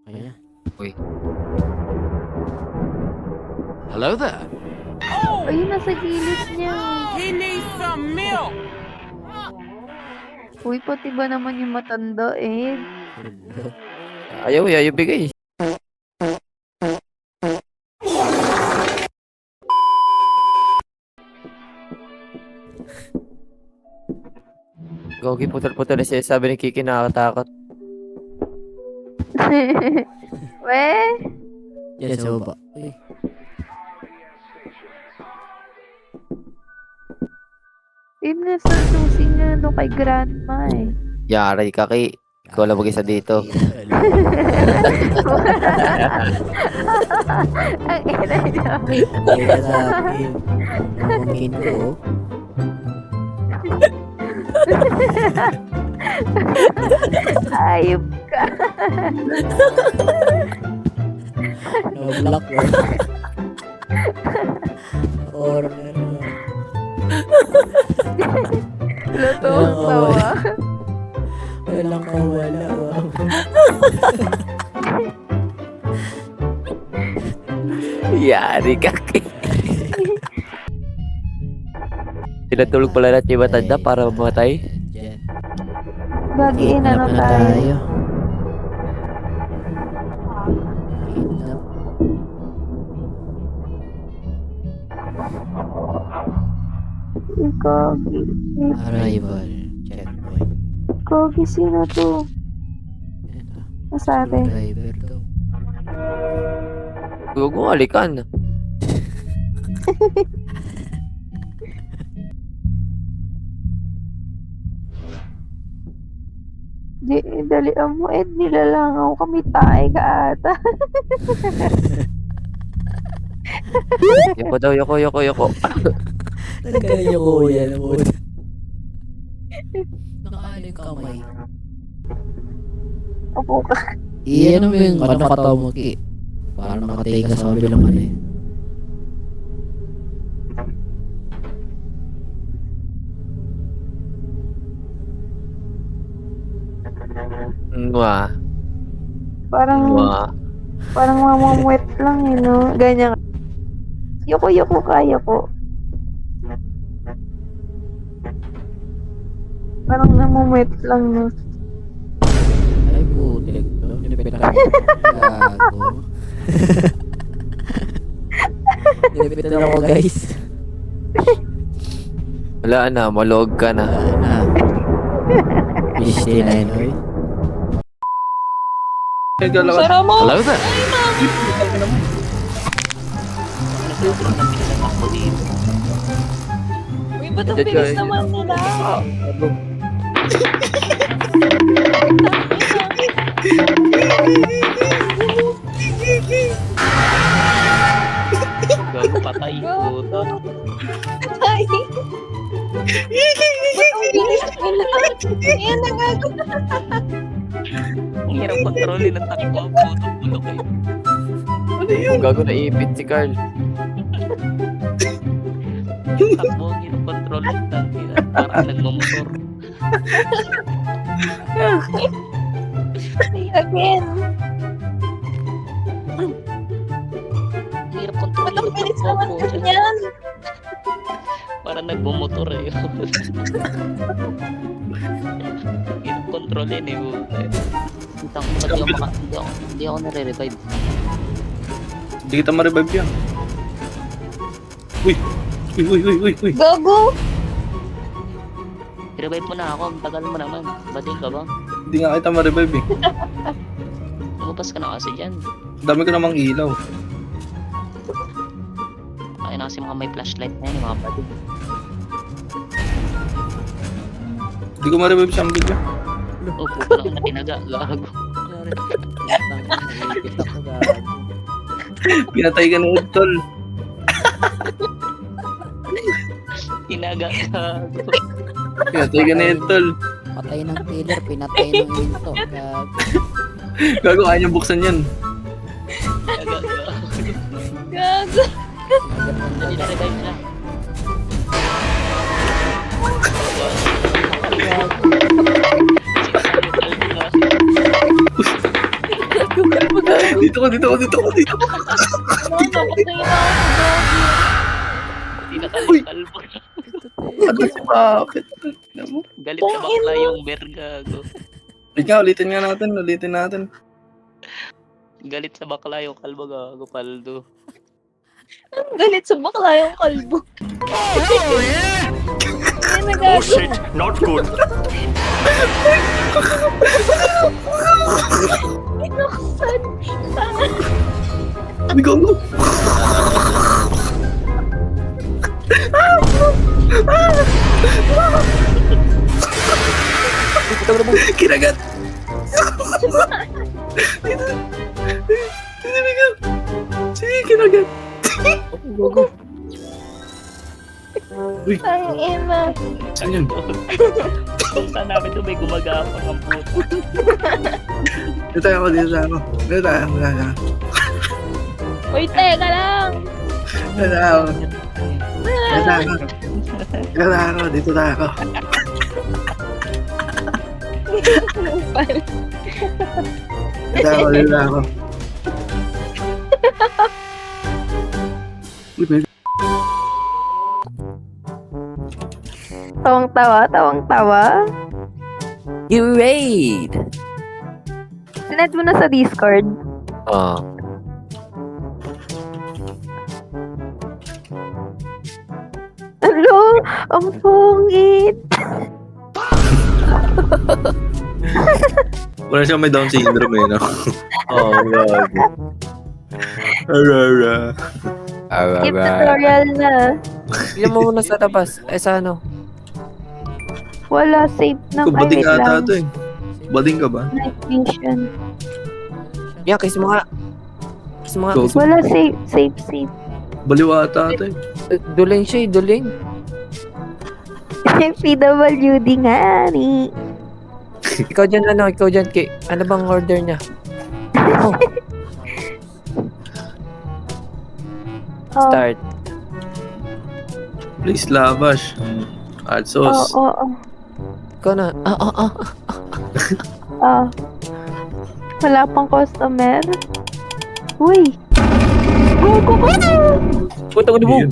Ayan. Uy. Hello there. Ay, nasa gilid niya. He needs some milk. Uy, pati ba naman yung matanda eh? Ayaw bigay. Gogi, putal-putal na siya. Sabi ni Kiki, nakakatakot. Weh? Yan sa baba. Uy. Yun nga sa susi nga doon kay grandma eh. Yari ka, Ki. Ikaw lang mag-isa dito. Ang ina niya. Kaya sa akin. Pamangkin ko. Ayop ka. No-block mo. Corner. Luto ang tawa. Walang kawala. Yari ka, Ki. Tinatulog pala natin yung matanda para mamatay. Diyan. Bagiin ano Hanap na tayo. Kidnap. Kogi. Arrival. Checkpoint. Kogi, sino to? Yan ah. Nasabi. Driver daw. Huwag mo alikan. Di, dalian mo eh. Nilalangaw kami tayo ka ata. Yoko daw, yoko. Nagkala niyo kuya na po. Nakaaling kamay. Opo ka. Iyan mo yung ano kataw mo ki. Parang nakatay ka sa kabilang ano eh. Mwah. Parang, Mwah. parang mamamwet lang eh, no? Ganyan. Yoko, kaya ko. Parang namumwet lang, no? Ay putik. Nilipit ako. Gago. Nilipit na ako guys. Wala na, malog ka na. Na. Piste na yun oy. Sara mo! Hello there. Uy, ba't ang Diyan bilis ka. naman nila? Gago patay puto. Ay! Ba't ang bilis nila? Ayan, nagago. Ang hirap kontrolin ng takbo. Puto-puto kayo. Ang gago na ipit si Carl. Yung takbo, ang hirap kontrolin ng takbo. Parang nagmamotor. Again. Ang hirap Ba't kontrolin ang ng bilis takbo. naman puto. ganyan? Parang nagmamotor eh. Ang hirap kontrolin eh. Puto. Itang hindi ako nare-revive. Hindi kita ma-revive yan. Uy! Gago! I-revive mo na ako. Ang tagal mo naman. Bading ka ba? Hindi nga kita ma-revive eh. Lumabas ka na kasi dyan. Dami ko namang ilaw. Ay na kasi mga may flashlight na yun. Yung mga bading. Hindi ko ma-revive siyang bigla. Opo, lang na tinaga. Gago. Nilipit ako gago. Pinatay ka na yun, tol. Tinaga. Gago. Pinatay ka na yun, tol. Patay ng killer, pinatay ng hinto. Gago. Gago, kaya niyang buksan yan. Tinaga. Gago! Dali na revive na. Gago. Gago ka Dito ko. Tinatalbo. Ano si bakit? Galit na bakla yung bergago. Ikaw, ulitin natin. Galit sa bakla yung kalbo gago paldo. Galit sa bakla yung kalbo. Oh yeah! Ay, nagago. Not good. Binuksan. Ikaw. Kinagat. Sige, kinagat. Uy, Ang ina. saan yun? Punta namin doon may gumagapang ang puto. Dito tayo. Uy, teka lang. Dito tayo. Dito ako. Uy, may Tawang-tawa. You raid! Sinad mo na sa Discord. Oh. Hello, ang pungit. wala siyang may Down syndrome eh, no? Oh, God. Skip tutorial na. Tignan mo muna sa labas. Sa ano? Wala, save ng Kung bading wait ata lang. ito eh. Bading ka ba? Night vision. Yan, kiss mo nga. Kiss mo nga. Go. Kiss mo. Wala, save. Baliw ata ito eh. Duling siya, duling. PWD nga, ni. Ikaw dyan, ano bang order niya? Oh, Oh, start. Please labash. Hot sauce. oh. Ikaw na. Wala pang customer. Uy. Go. Puto ko mo. Ayun.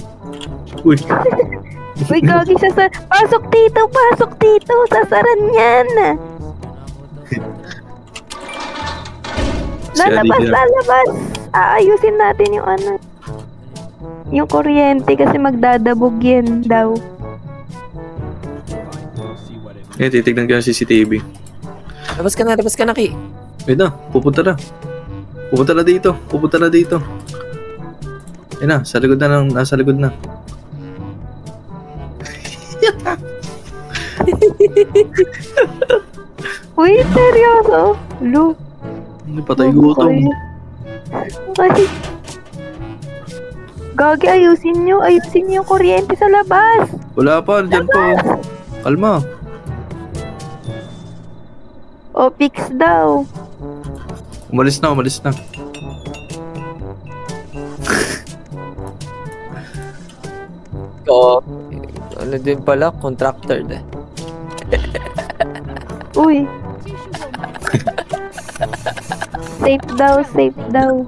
Uy. Uy, gagi sa pasok dito. Sasaran yan. Lalabas. Aayusin natin yung ano. Yung kuryente kasi magdadabog yan daw. Eh, titignan ko yung CCTV. Labas ka na, Ki. Wait na, pupunta na. Pupunta na dito. Ayun na, nasa likod na. Uy, seryoso? Lu. Patay gutom. Ay. Gagi, ayusin nyo yung kuryente sa labas. Wala pa, dyan pa. Oh. Kalma. O, fix daw. Umalis na. Oo. Ano din pala, contractor na. Uy. Safe daw.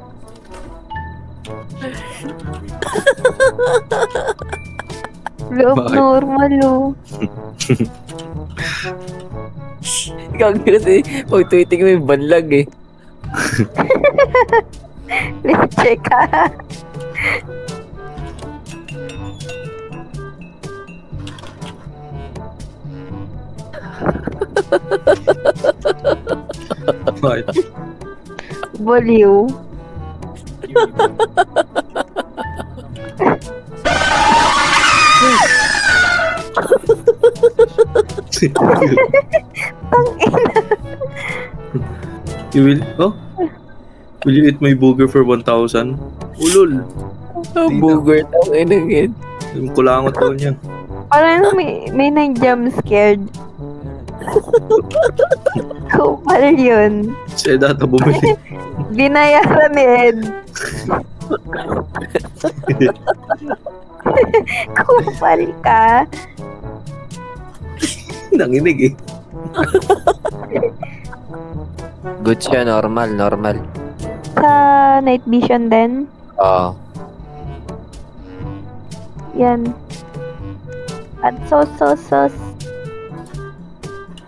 Loob Bakit? normal, oh. Ikaw kasi, pag tweeting mo yung banlag eh. Leche ka. Bakit? Boliw. Will you eat my burger for 1,000? Ulol. Booger tang inangin. Yung kulangot daw niya. Parang may nag-jump scared. Kupal yun. Si Edata bumili. Binayaran ni Ed. Kupal ka. Nanginig eh. Good siya, normal. Sa night vision din. Oo. Yan. At sauce.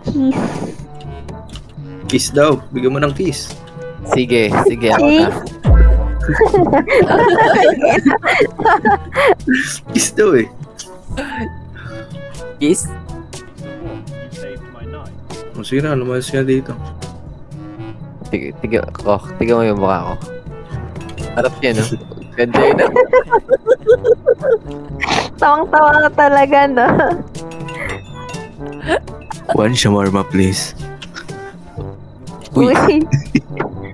Kiss. Kiss daw. Bigyan mo ng kiss. Sige, ako na. Kiss daw eh. Kiss? O sige na, lumayas siya dito. Tiga mo yung mukha ko. Harap niya, no? Ganda yun, ah. Tawang-tawa ka talaga, no? One shawarma, please. Uy. Uy.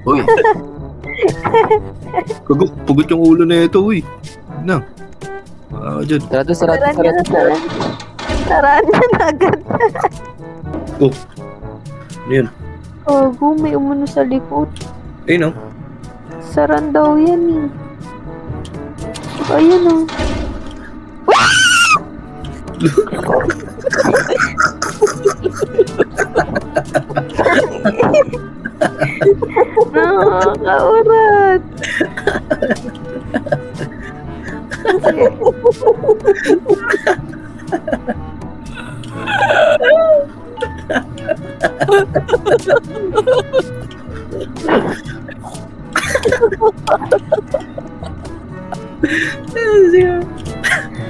Uy. Pugot yung ulo na ito, uy. Na. Dyan. Sarado. Saraan niya na agad. Oh. Ano yun? Gago, may umano sa likod. Ayun, no? Saran daw yan, eh. Ayun, oh. Nakakaurat.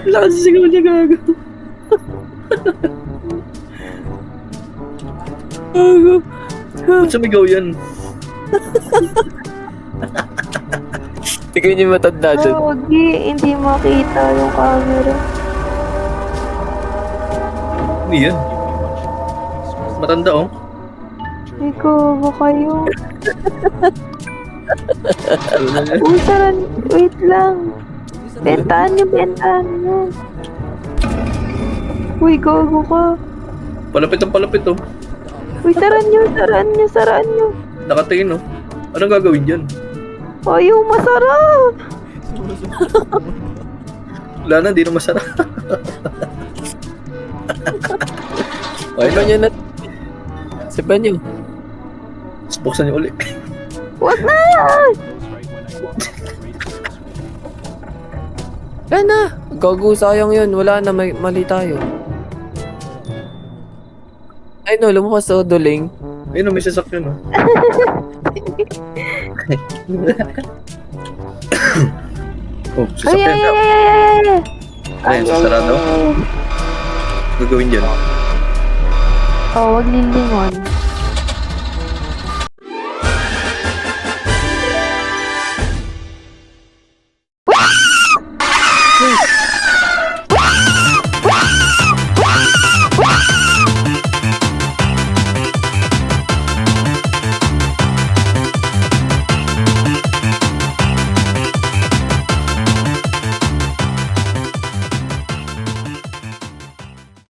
Lakas sigaw niya, gago. Ba't sumigaw yan? Tignan niyo yung matanda dyan. Gogi, hindi makita yung camera. Ano yan? Matanda, oh. Ikaw, baka yung... Ano na yan? Uy, saran, wait lang. Bentahan niyo. Uy, gago ka. Palapit, oh. Uy, saraan niyo. Nakatingin, oh. Anong gagawin dyan? Ayaw, masarap. Wala na, di na masarap. Okay Sipan na. niyo na. Sipan niyo. Tapos buksan niyo ulit. Wag na! Yan na. Gago, sayang yun. Wala na, mali tayo. Ay no, lumabas sa duling. Ayun, oh, may sasakyan, oh. Oh, Ay, sasakyan siya. Ayun, sarado. Gagawin dyan. Oh, wag lilingon.